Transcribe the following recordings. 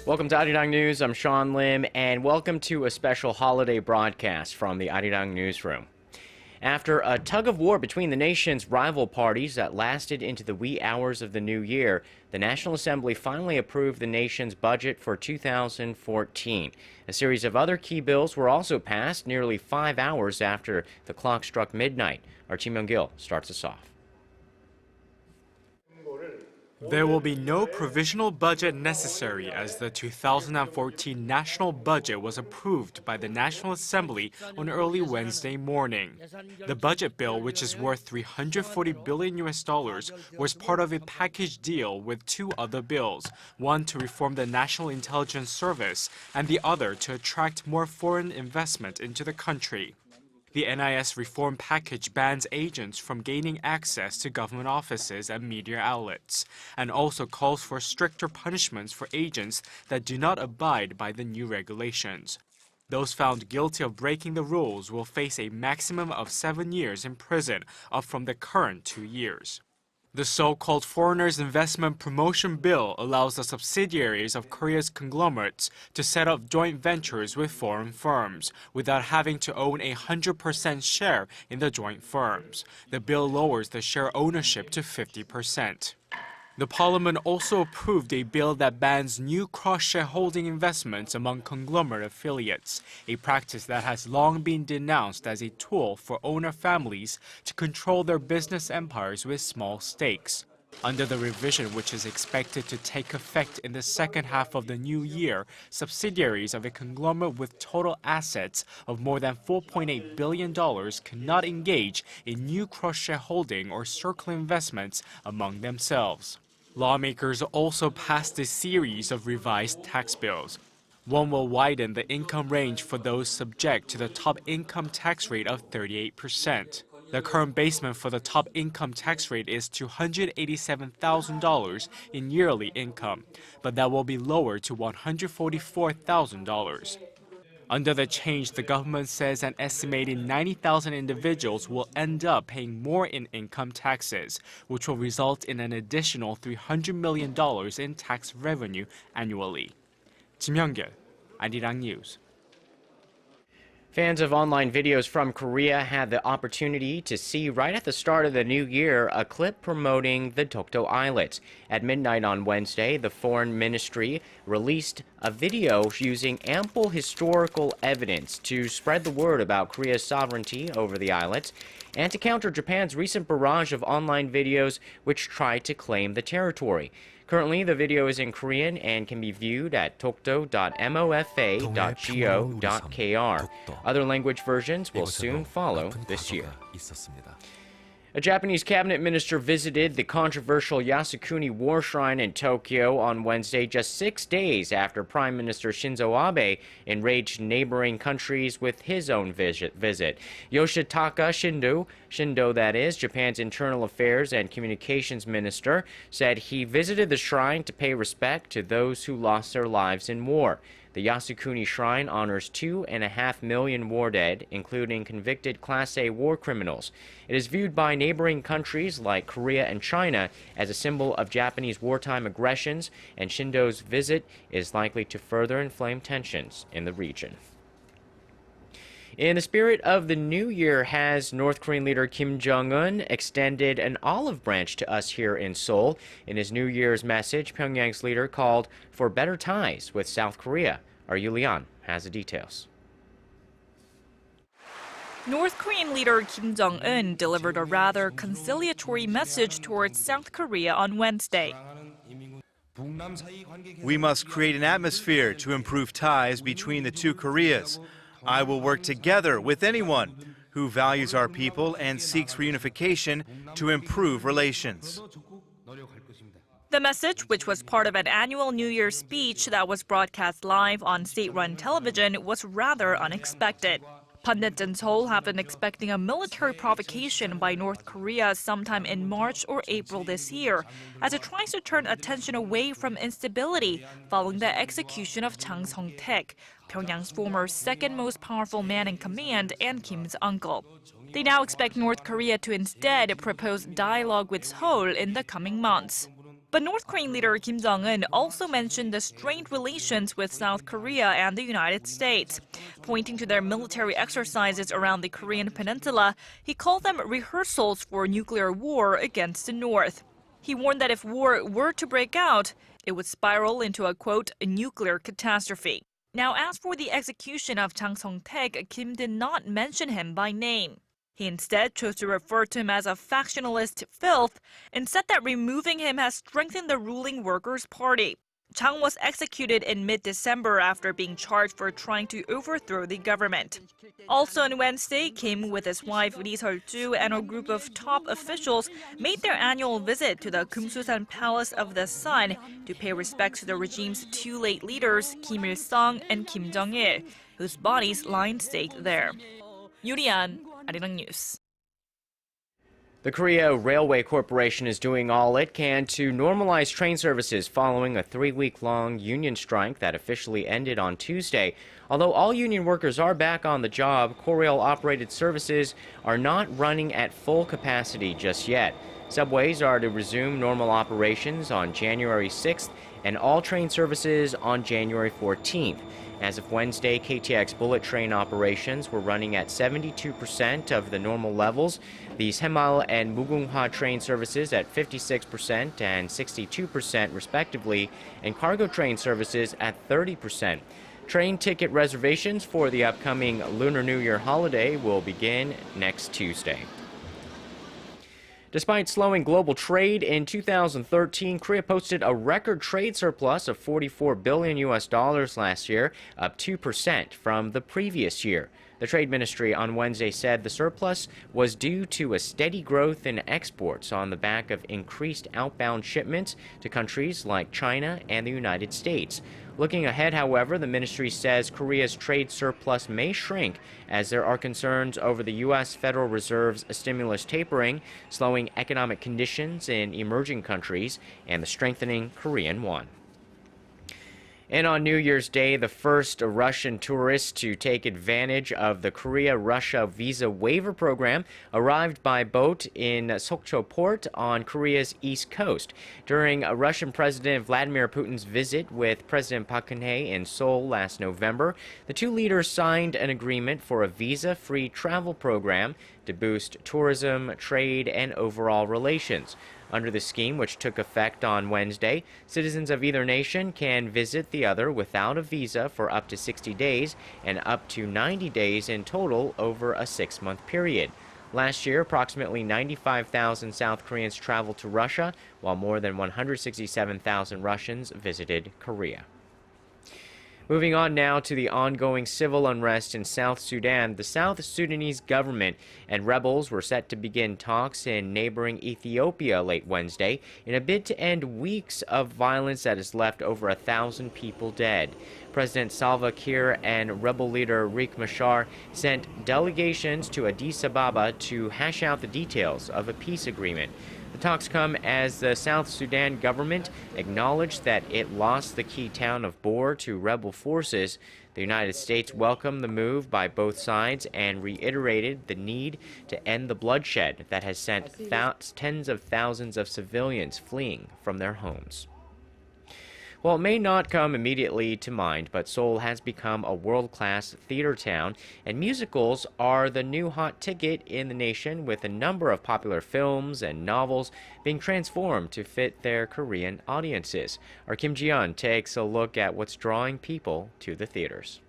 Welcome to Arirang News. I'm Sean Lim, and welcome to a special holiday broadcast from the Arirang Newsroom. After a tug-of-war between the nation's rival parties that lasted into the wee hours of the new year, the National Assembly finally approved the nation's budget for 2014. A series of other key bills were also passed nearly 5 hours after the clock struck midnight. Our Myung-kil starts us off. There will be no provisional budget necessary as the 2014 national budget was approved by the National Assembly on early Wednesday morning. The budget bill, which is worth $340 billion, was part of a package deal with two other bills, one to reform the National Intelligence Service and the other to attract more foreign investment into the country. The NIS reform package bans agents from gaining access to government offices and media outlets, and also calls for stricter punishments for agents that do not abide by the new regulations. Those found guilty of breaking the rules will face a maximum of 7 years in prison, up from the current 2 years. The so-called Foreigners Investment Promotion Bill allows the subsidiaries of Korea's conglomerates to set up joint ventures with foreign firms without having to own 100% share in the joint firms. The bill lowers the share ownership to 50%. The parliament also approved a bill that bans new cross-shareholding investments among conglomerate affiliates, a practice that has long been denounced as a tool for owner families to control their business empires with small stakes. Under the revision, which is expected to take effect in the second half of the new year, subsidiaries of a conglomerate with total assets of more than $4.8 billion cannot engage in new cross-shareholding or circle investments among themselves. Lawmakers also passed a series of revised tax bills. One will widen the income range for those subject to the top income tax rate of 38%. The current basement for the top income tax rate is $287,000 in yearly income, but that will be lowered to $144,000. Under the change, the government says an estimated 90,000 individuals will end up paying more in income taxes, which will result in an additional $300 million in tax revenue annually. Myung-kil, Arirang News. Fans of online videos from Korea had the opportunity to see right at the start of the new year a clip promoting the Dokdo Islets. At midnight on Wednesday, the Foreign Ministry released a video using ample historical evidence to spread the word about Korea's sovereignty over the islets and to counter Japan's recent barrage of online videos which tried to claim the territory. Currently, the video is in Korean and can be viewed at tokdo.mofa.go.kr. Other language versions will soon follow this year. A Japanese cabinet minister visited the controversial Yasukuni war shrine in Tokyo on Wednesday, just 6 days after Prime Minister Shinzo Abe enraged neighboring countries with his own visit. Yoshitaka Shindo, that is, Japan's Internal Affairs and Communications Minister, said he visited the shrine to pay respect to those who lost their lives in war. The Yasukuni Shrine honors 2.5 million war dead, including convicted Class A war criminals. It is viewed by neighboring countries like Korea and China as a symbol of Japanese wartime aggressions, and Shindo's visit is likely to further inflame tensions in the region. In the spirit of the new year, has North Korean leader Kim Jong-un extended an olive branch to us here in Seoul. In his New Year's message, Pyongyang's leader called for better ties with South Korea. Our Yu Lian has the details. North Korean leader Kim Jong-un delivered a rather conciliatory message towards South Korea on Wednesday. We must create an atmosphere to improve ties between the two Koreas. I will work together with anyone who values our people and seeks reunification to improve relations. The message, which was part of an annual New Year's speech that was broadcast live on state-run television, was rather unexpected. Pundits in Seoul have been expecting a military provocation by North Korea sometime in March or April this year, as it tries to turn attention away from instability following the execution of Chang Song-taek, Pyongyang's former second most powerful man in command and Kim's uncle. They now expect North Korea to instead propose dialogue with Seoul in the coming months. But North Korean leader Kim Jong-un also mentioned the strained relations with South Korea and the United States. Pointing to their military exercises around the Korean peninsula, he called them rehearsals for nuclear war against the North. He warned that if war were to break out, it would spiral into a, quote, nuclear catastrophe. Now, as for the execution of Chang Song-taek, Kim did not mention him by name. He instead chose to refer to him as a factionalist filth and said that removing him has strengthened the ruling Workers' Party. Chang was executed in mid-December after being charged for trying to overthrow the government. Also on Wednesday, Kim, with his wife Lee Seol-ju and a group of top officials, made their annual visit to the Kumsusan Palace of the Sun to pay respects to the regime's two late leaders, Kim Il-sung and Kim Jong-il, whose bodies lie in state there. Yurian, ARIRANG News. The Korea Railway Corporation is doing all it can to normalize train services following a 3-week-long union strike that officially ended on Tuesday. Although all union workers are back on the job, Korail-operated services are not running at full capacity just yet. Subways are to resume normal operations on January 6th and all train services on January 14th. As of Wednesday, KTX bullet train operations were running at 72% of the normal levels. The Semal and Mugunghwa train services at 56% and 62% respectively, and cargo train services at 30%. Train ticket reservations for the upcoming Lunar New Year holiday will begin next Tuesday. Despite slowing global trade in 2013, Korea posted a record trade surplus of $44 billion last year, up 2% from the previous year. The Trade Ministry on Wednesday said the surplus was due to a steady growth in exports on the back of increased outbound shipments to countries like China and the United States. Looking ahead, however, the ministry says Korea's trade surplus may shrink as there are concerns over the U.S. Federal Reserve's stimulus tapering, slowing economic conditions in emerging countries, and the strengthening Korean won. And on New Year's Day, the first Russian tourists to take advantage of the Korea-Russia visa waiver program arrived by boat in Sokcho port on Korea's east coast. During Russian President Vladimir Putin's visit with President Park Geun-hye in Seoul last November, the two leaders signed an agreement for a visa-free travel program to boost tourism, trade, and overall relations. Under the scheme, which took effect on Wednesday, citizens of either nation can visit the other without a visa for up to 60 days and up to 90 days in total over a 6-month period. Last year, approximately 95,000 South Koreans traveled to Russia, while more than 167,000 Russians visited Korea. Moving on now to the ongoing civil unrest in South Sudan, the South Sudanese government and rebels were set to begin talks in neighboring Ethiopia late Wednesday in a bid to end weeks of violence that has left over 1,000 people dead. President Salva Kiir and rebel leader Riek Machar sent delegations to Addis Ababa to hash out the details of a peace agreement. The talks come as the South Sudan government acknowledged that it lost the key town of Bor to rebel forces. The United States welcomed the move by both sides and reiterated the need to end the bloodshed that has sent tens of thousands of civilians fleeing from their homes. Well, it may not come immediately to mind, but Seoul has become a world-class theater town, and musicals are the new hot ticket in the nation, with a number of popular films and novels being transformed to fit their Korean audiences. Our Kim Ji-yeon takes a look at what's drawing people to the theaters.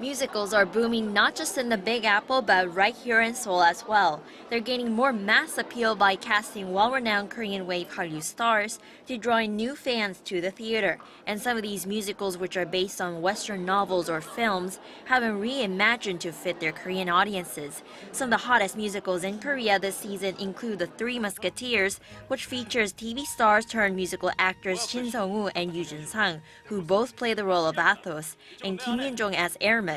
Musicals are booming not just in the Big Apple, but right here in Seoul as well. They're gaining more mass appeal by casting well-renowned Korean wave Hallyu stars to draw in new fans to the theater. And some of these musicals, which are based on Western novels or films, have been reimagined to fit their Korean audiences. Some of the hottest musicals in Korea this season include The Three Musketeers, which features TV stars turned musical actors Shin Sung-woo and Yoo Jun-sang, who both play the role of Athos, and Kim Min-jong as Hermes.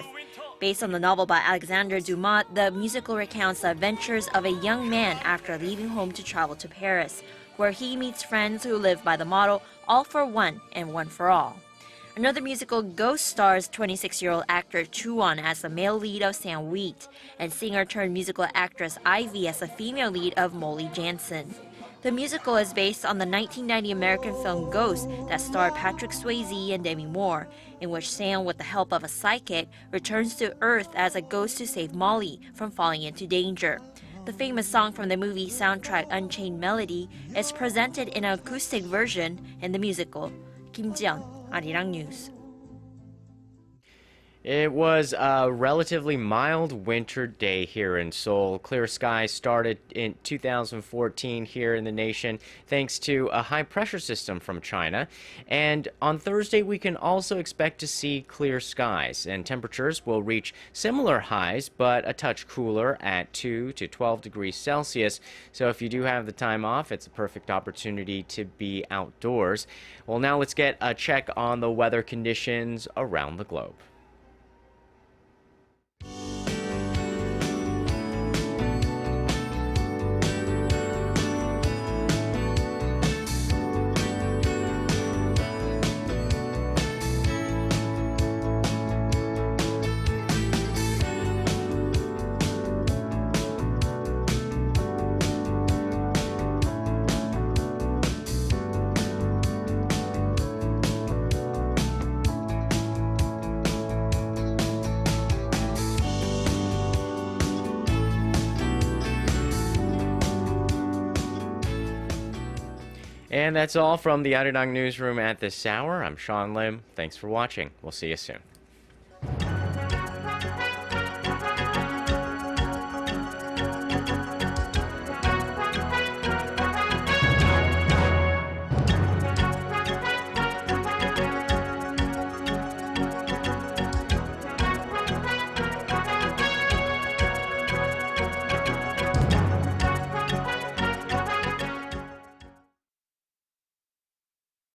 Based on the novel by Alexandre Dumas, the musical recounts the adventures of a young man after leaving home to travel to Paris, where he meets friends who live by the motto, all for one and one for all. Another musical, Ghost, stars 26-year-old actor Chu Won as the male lead of Sam Wheat, and singer-turned musical actress Ivy as the female lead of Molly Jansen. The musical is based on the 1990 American film Ghost that starred Patrick Swayze and Demi Moore, in which Sam, with the help of a psychic, returns to Earth as a ghost to save Molly from falling into danger. The famous song from the movie soundtrack Unchained Melody is presented in an acoustic version in the musical. Kim Ji-yeon, Arirang News. It was a relatively mild winter day here in Seoul. Clear skies started in 2014 here in the nation thanks to a high pressure system from China. And on Thursday, we can also expect to see clear skies, and temperatures will reach similar highs, but a touch cooler at 2 to 12 degrees Celsius. So if you do have the time off, it's a perfect opportunity to be outdoors. Well, now let's get a check on the weather conditions around the globe. And that's all from the Arirang Newsroom at this hour. I'm Sean Lim. Thanks for watching. We'll see you soon.